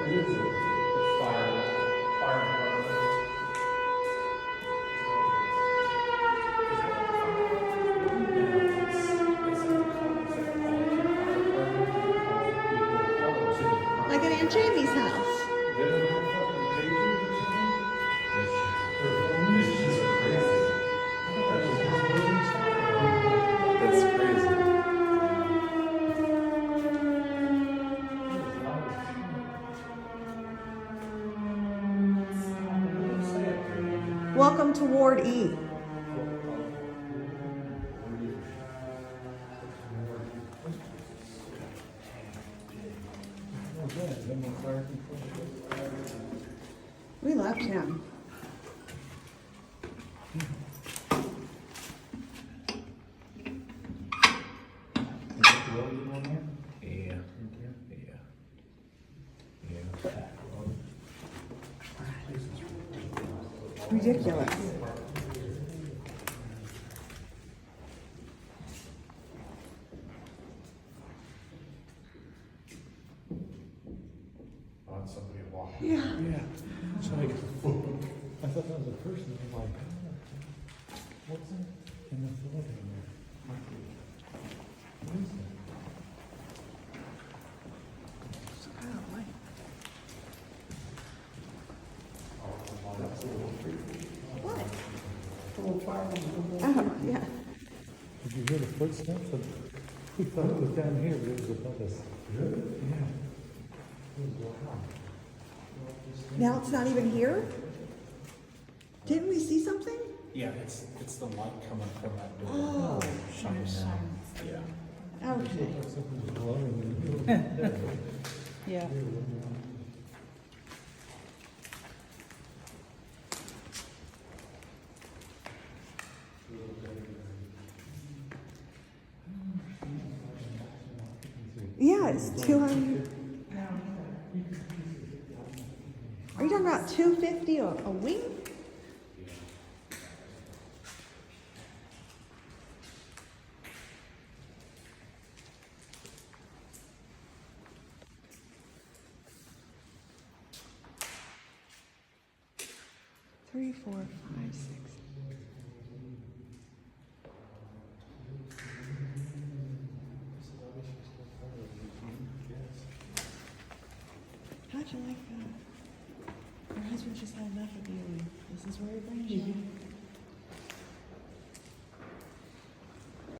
It is a fire department. Like at Aunt Jamie's house. They don't have fucking pagers or something? Or phones? It's just crazy. That's crazy. Welcome to Ward E. We left him. Ridiculous. Somebody walking. Yeah. Yeah. So I thought that was a person. I'm like, what's that? And that's the living there. What is that? Oh, yeah. Did you hear the footsteps? We thought it was down here, but it was above us. Really? Yeah. Now it's not even here? Didn't we see something? Yeah, it's the light coming from that door. Oh. Shining down. Yeah. Okay. Something was glowing. Yeah. Yeah, it's 200. Are you talking about 250 a week? Three, 4, 5, 6. How'd you like that? Your husband just had enough of you, and this is where he brings you.